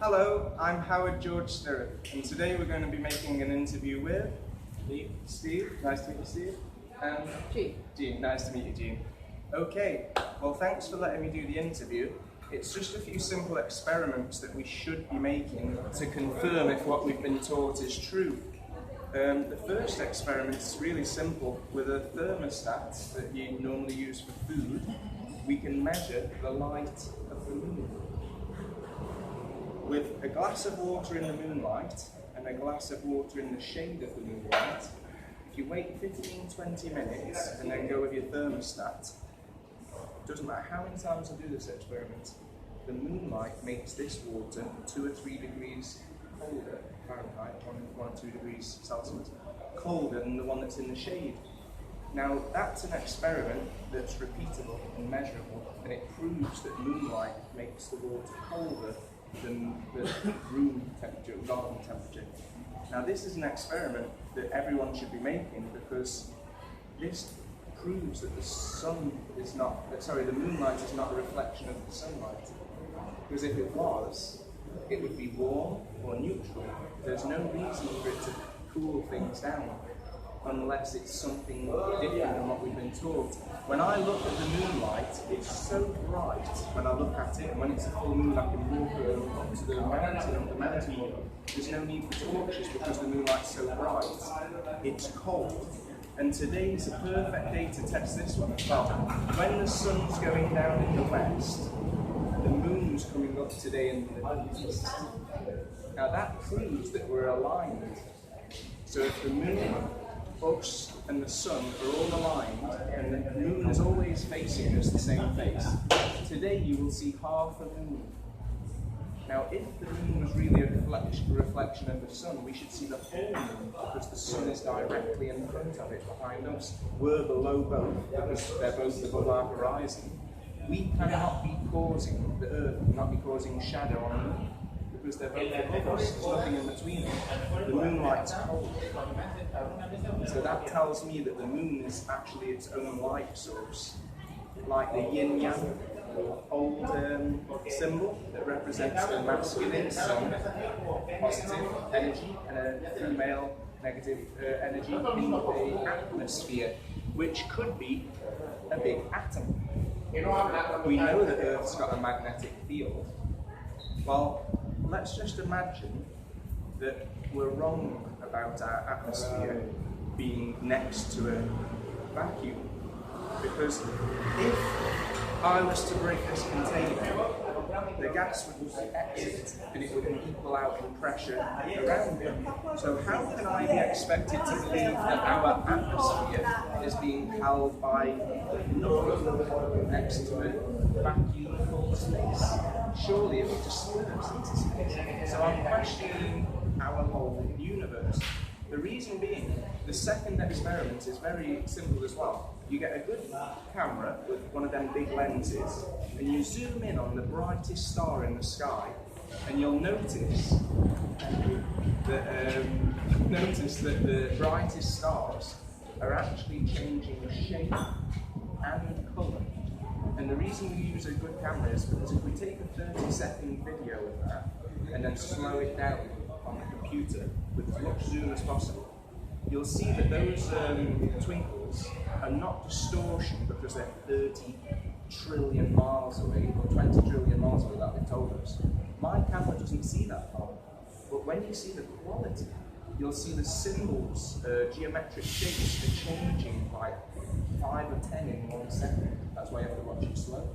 Hello, I'm Howard George Stirrup, and today we're going to be making an interview with Steve. Nice to meet you, Steve. And Jean. Nice to meet you, Jean. Okay, well, thanks for letting me do the interview. It's just a few simple experiments that we should be making to confirm if what we've been taught is true. The first experiment is really simple. With a thermostat that you normally use for food, we can measure the light of the moon. With a glass of water in the moonlight and a glass of water in the shade of the moonlight, if you wait 15-20 minutes and then go with your thermostat, it doesn't matter how many times I do this experiment, the moonlight makes this water 2 or 3 degrees colder, Fahrenheit, 1 or 2 degrees Celsius, colder than the one that's in the shade. Now, that's an experiment that's repeatable and measurable, and it proves that moonlight makes the water colder than the room temperature, garden temperature. Now, this is an experiment that everyone should be making because this proves that the moonlight is not a reflection of the sunlight. Because if it was, it would be warm or neutral. There's no reason for it to cool things down unless it's something different than what we've been taught. When I look at the moonlight, it's so bright when I look at it, and when it's a full moon I can walk up to the mountain walk. There's no need for torches because the moonlight's so bright. It's cold. And today's a perfect day to test this one as well. When the sun's going down in the west, the moon's coming up today in the east. Now that proves that we're aligned. So if the moon, us and the sun are all aligned, and the moon is always facing us the same face, today you will see half a moon. Now, if the moon was really a reflection of the sun, we should see the whole moon because the sun is directly in front of it, behind us. We're below both because they're both above our horizon. We cannot be causing the Earth, cannot be causing shadow on the moon because they're both above us. There's nothing in between them. The moonlight's cold. So that tells me that the moon is actually its own light source, like the yin-yang old symbol that represents the masculine sun, positive energy, and a female negative energy in the atmosphere, which could be a big atom. We know that Earth's got a magnetic field. Well, let's just imagine that we're wrong about our atmosphere being next to a vacuum. Because if I was to break this container, the gas would exit and it would equal out in pressure around it. So how can I be expected to believe that our atmosphere is being held by nothing next to a vacuum full space? Surely it would disperse into space. So I'm questioning our whole universe. The reason being, the second experiment is very simple as well. You get a good camera with one of them big lenses, and you zoom in on the brightest star in the sky, and you'll notice that the brightest stars are actually changing shape and colour. And the reason we use a good camera is because if we take a 30-second video of that and then slow it down on the computer with as much zoom as possible, you'll see that those twinkles are not distortion because they're 30 trillion miles away or 20 trillion miles away, like they told us. My camera doesn't see that far. But when you see the quality, you'll see the symbols, geometric shapes, are changing like 5 or 10 in 1 second. That's why you have to watch it slow.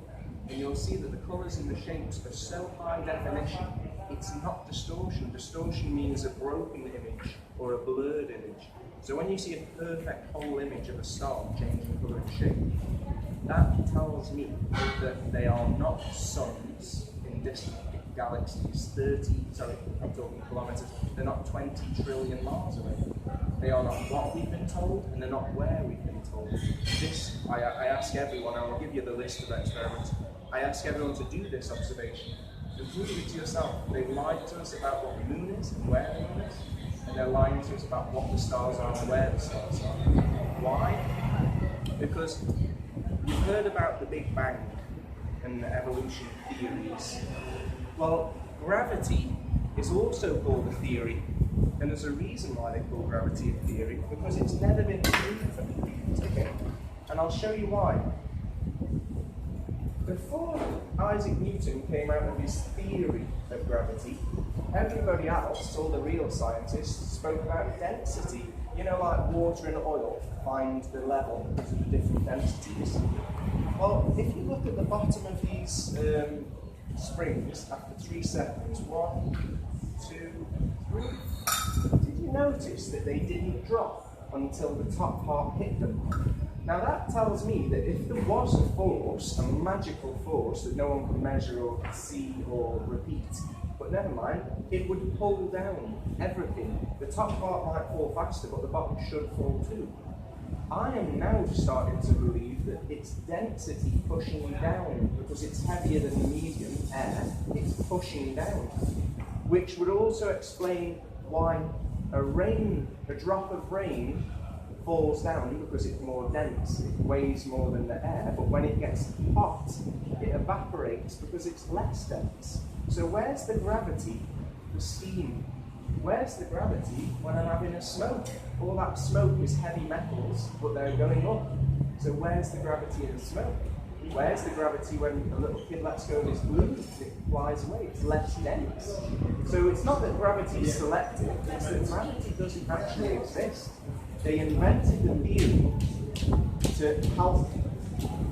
And you'll see that the colours and the shapes are so high definition, it's not distortion. Distortion means a broken image or a blurred image. So when you see a perfect whole image of a star changing colour and shape, that tells me that they are not suns in distant galaxies, I'm talking kilometres, they're not 20 trillion miles away. They are not what we've been told, and they're not where we've been told. This, I ask everyone, I will give you the list of experiments, I ask everyone to do this observation. And prove it to yourself. They've lied to us about what the moon is and where the moon is, and they're lying to us about what the stars are and where the stars are. Why? Because you've heard about the Big Bang and the evolution theories. Well, Gravity is also called a theory, and there's a reason why they call gravity a theory, because it's never been proven. Okay? And I'll show you why. Before Isaac Newton came out with his theory of gravity, everybody else, all the real scientists, spoke about density. You know, like water and oil find the level because of the different densities. Well, if you look at the bottom of these springs after 3 seconds, 1, 2, 3, did you notice that they didn't drop until the top part hit them? Now that tells me that if there was a force, a magical force that no one can measure or see or repeat, but never mind, it would pull down everything. The top part might fall faster, but the bottom should fall too. I am now starting to believe that it's density pushing down, because it's heavier than the medium, air, it's pushing down. Which would also explain why a drop of rain falls down, because it's more dense, it weighs more than the air, but when it gets hot, it evaporates because it's less dense. So where's the gravity, the steam? Where's the gravity when I'm having a smoke? All that smoke is heavy metals, but they're going up. So where's the gravity in the smoke? Where's the gravity when a little kid lets go of his balloon? It flies away, it's less dense. So it's not that gravity is selective, it's that gravity doesn't actually exist. They invented the theory to help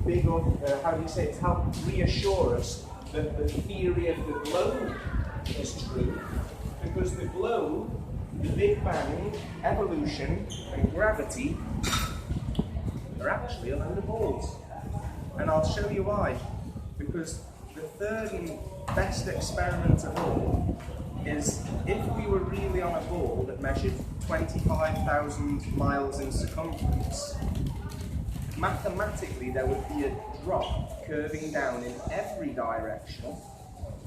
to help reassure us that the theory of the globe is true, because the globe, the Big Bang, evolution, and gravity are actually a load of balls. And I'll show you why. Because the third and best experiment of all is if we were really on a ball that measured 25,000 miles in circumference, mathematically there would be a drop curving down in every direction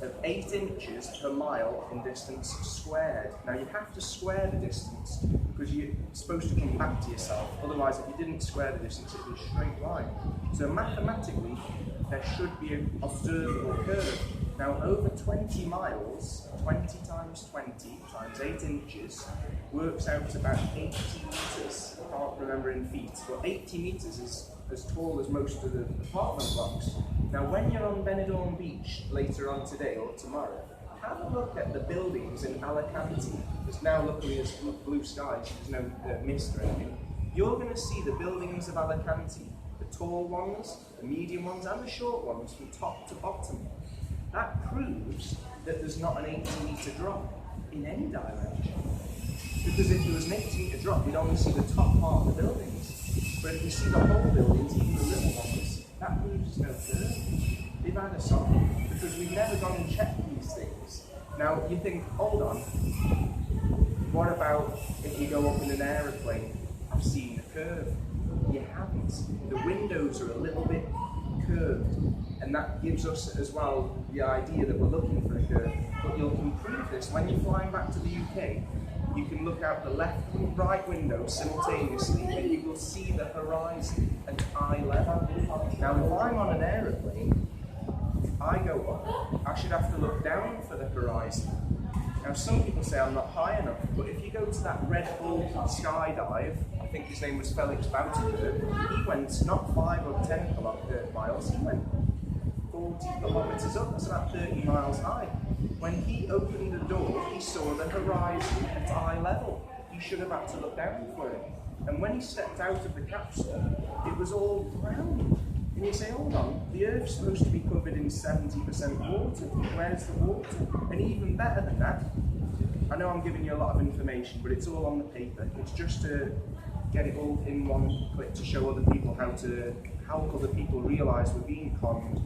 of 8 inches per mile in distance squared. Now you have to square the distance because you're supposed to come back to yourself. Otherwise, if you didn't square the distance, it would be a straight line. So mathematically, there should be an observable curve. Now over 20 miles, 20 times 20 times 8 inches, works out to about 80 metres. I can't remember in feet, but 80 metres is as tall as most of the apartment blocks. Now when you're on Benidorm beach later on today or tomorrow, have a look at the buildings in Alicante. There's now luckily there's blue skies, there's no mist or anything. You're going to see the buildings of Alicante, the tall ones, the medium ones and the short ones from top to bottom. That proves that there's not an 80-metre drop in any direction. Because if there was an 80-metre drop, we'd only see the top part of the buildings. But if you see the whole buildings, even the little ones, that proves there's no curve. They've had us on, because we've never gone and checked these things. Now, you think, hold on, what about if you go up in an aeroplane? I've seen the curve. You haven't. The windows are a little bit curved, and that gives us as well the idea that we're looking for a curve. But you can prove this when you're flying back to the UK. You can look out the left and right window simultaneously, and you will see the horizon at eye level. Now, if I'm on an aeroplane, if I go up, I should have to look down for the horizon. Now, some people say I'm not high enough, but if you go to that Red Bull skydive, I think his name was Felix Bautista, he went not 5 or 10 miles, he went 40 kilometres up, that's about 30 miles high. When he opened the door, he saw the horizon at eye level. He should have had to look down for it. And when he stepped out of the capsule, it was all brown. And you say, hold on, the Earth's supposed to be covered in 70% water. Where's the water? And even better than that, I know I'm giving you a lot of information, but it's all on the paper. It's just to get it all in one clip to show other people how other people realise we're being conned.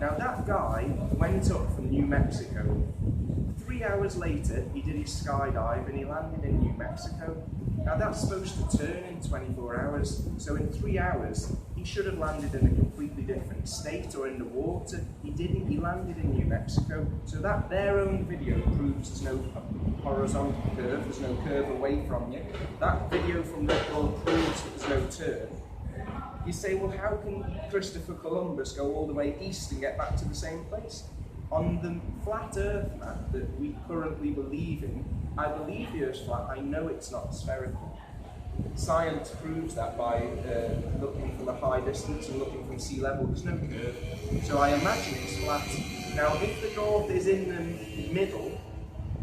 Now that guy went up from New Mexico. 3 hours later, he did his skydive and he landed in New Mexico. Now that's supposed to turn in 24 hours, so in 3 hours, he should have landed in a completely different state or in the water. He didn't, he landed in New Mexico. So that their own video proves there's no horizontal curve, there's no curve away from you. That video from Red Bull proves that there's no turn. You say, well, how can Christopher Columbus go all the way east and get back to the same place? On the flat Earth map that we currently believe in, I believe the Earth's flat, I know it's not spherical. Science proves that by looking from a high distance and looking from sea level, there's no curve. So I imagine it's flat. Now, if the North is in the middle,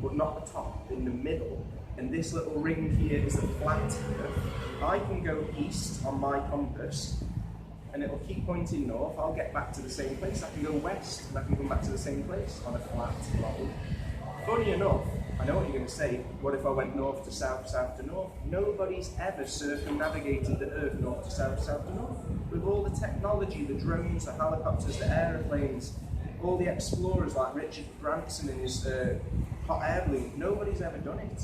but not the top, in the middle, and this little ring here is a flat Earth, I can go east on my compass, and it'll keep pointing north. I'll get back to the same place. I can go west, and I can come back to the same place on a flat globe. Funny enough, I know what you're going to say, what if I went north to south, south to north? Nobody's ever circumnavigated the Earth north to south, south to north. With all the technology, the drones, the helicopters, the aeroplanes, all the explorers like Richard Branson and his hot air balloon, nobody's ever done it.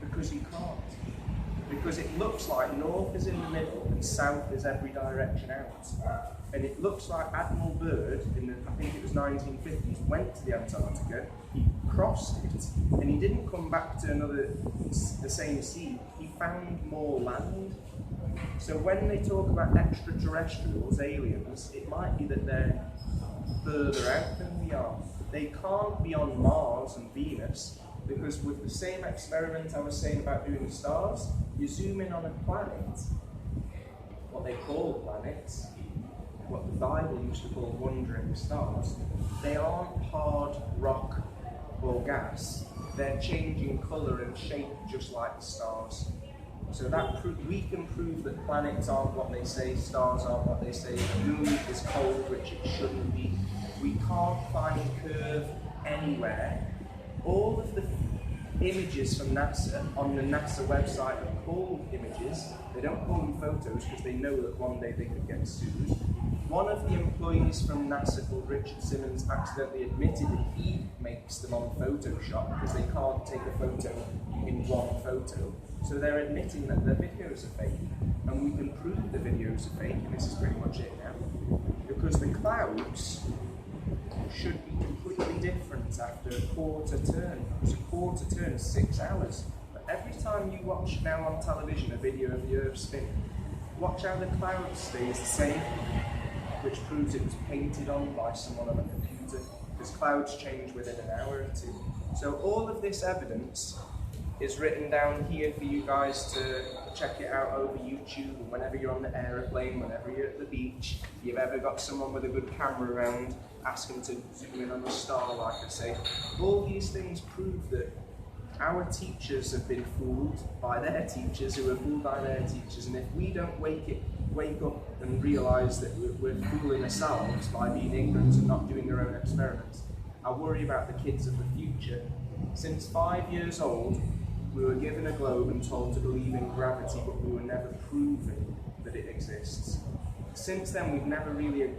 Because you can't. Because it looks like north is in the middle and south is every direction out. And it looks like Admiral Byrd, in the, I think it was 1950s, went to the Antarctica, he crossed it, and he didn't come back to the same sea, he found more land. So when they talk about extraterrestrials, aliens, it might be that they're further out than we are. They can't be on Mars and Venus, because with the same experiment I was saying about doing the stars, you zoom in on a planet, what they call planets, what the Bible used to call wandering stars, they aren't hard rock or gas, they're changing colour and shape just like the stars. So that we can prove that planets aren't what they say, stars aren't what they say, the moon is cold, which it shouldn't be. We can't find curve anywhere. All of the images from NASA on the NASA website are called images. They don't call them photos because they know that one day they could get sued. One of the employees from NASA called Richard Simmons accidentally admitted that he makes them on Photoshop because they can't take a photo in one photo. So they're admitting that their videos are fake. And we can prove the videos are fake, and this is pretty much it now. Because the clouds should be completely different after a quarter turn. Because a quarter turn is 6 hours. But every time you watch now on television a video of the Earth spinning, watch how the cloud stays the same, which proves it was painted on by someone on a computer, because clouds change within an hour or two. So all of this evidence is written down here for you guys to check it out over YouTube, and whenever you're on the aeroplane, whenever you're at the beach, if you've ever got someone with a good camera around, ask them to zoom in on a star, like I say. All these things prove that our teachers have been fooled by their teachers, who are fooled by their teachers, and if we don't wake up and realise that we're fooling ourselves by being ignorant and not doing our own experiments, I worry about the kids of the future. Since 5 years old, we were given a globe and told to believe in gravity, but we were never proven that it exists. Since then, we've never really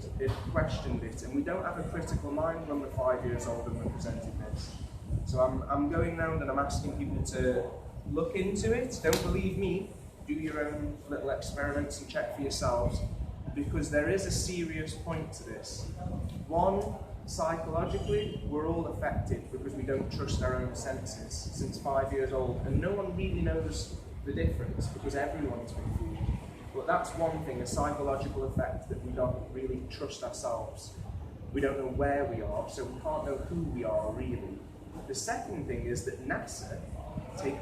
questioned it, and we don't have a critical mind when we're 5 years old and we're presented this. So I'm going round and I'm asking people to look into it. Don't believe me. Do your own little experiments and check for yourselves, because there is a serious point to this. One, psychologically, we're all affected because we don't trust our own senses since 5 years old, and no one really knows the difference because everyone's been fooled. But that's one thing, a psychological effect, that we don't really trust ourselves. We don't know where we are, so we can't know who we are really. The second thing is that NASA take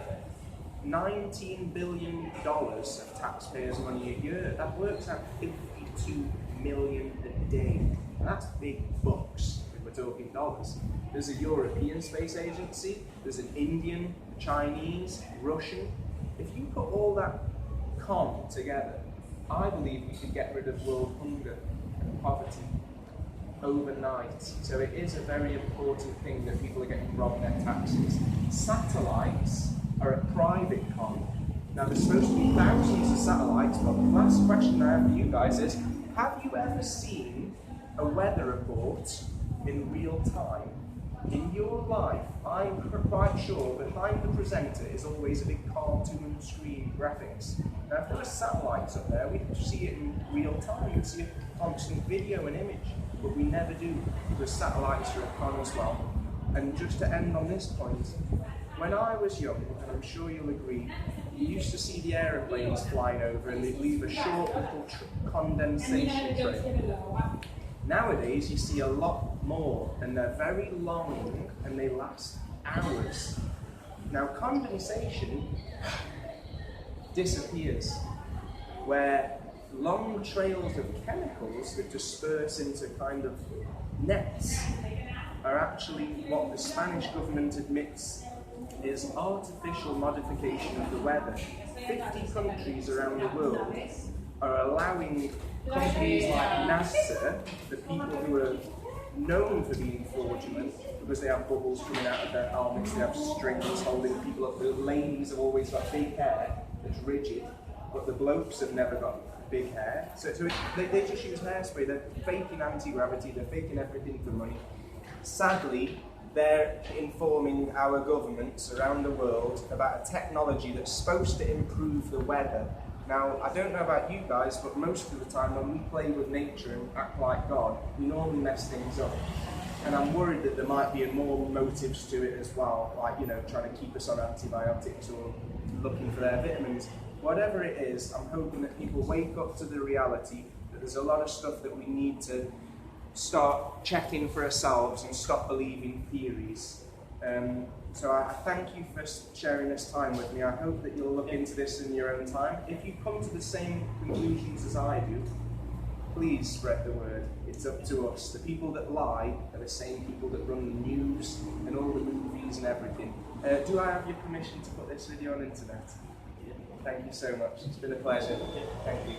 $19 billion of taxpayers' money a year. That works out 52 million a day. And that's big bucks if we're talking dollars. There's a European Space Agency, there's an Indian, Chinese, Russian. If you put all that together, I believe we could get rid of world hunger and poverty overnight. So it is a very important thing that people are getting robbed their taxes. Satellites are a private con. Now there's supposed to be thousands of satellites, but the last question I have for you guys is, have you ever seen a weather report in real time? In your life, I'm quite sure behind the presenter is always a big cartoon screen graphics. Now if there were satellites up there, we'd see it in real time, we'd see a constant video and image, but we never do, because satellites are a con as well. And just to end on this point, when I was young, and I'm sure you'll agree, you used to see the aeroplanes flying over and they'd leave a short little condensation trail. Nowadays, you see a lot more, and they're very long, and they last hours. Now, condensation disappears, where long trails of chemicals that disperse into kind of nets are actually what the Spanish government admits is artificial modification of the weather. 50 countries around the world are allowing companies like NASA, the people who are known for being fraudulent, because they have bubbles coming out of their helmets, they have strings holding people up. The ladies have always got big hair that's rigid, but the blokes have never got big hair. So they just use hairspray. They're faking anti-gravity, they're faking everything for money. Sadly, they're informing our governments around the world about a technology that's supposed to improve the weather. Now, I don't know about you guys, but most of the time when we play with nature and act like God, we normally mess things up. And I'm worried that there might be more motives to it as well, like, you know, trying to keep us on antibiotics or looking for their vitamins. Whatever it is, I'm hoping that people wake up to the reality that there's a lot of stuff that we need to start checking for ourselves and stop believing theories. So I thank you for sharing this time with me. I hope that you'll look into this in your own time. If you come to the same conclusions as I do, please spread the word. It's up to us. The people that lie are the same people that run the news and all the movies and everything. Do I have your permission to put this video on the internet? Thank you so much. It's been a pleasure. Thank you.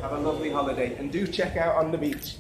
Have a lovely holiday and do check out On the Beach.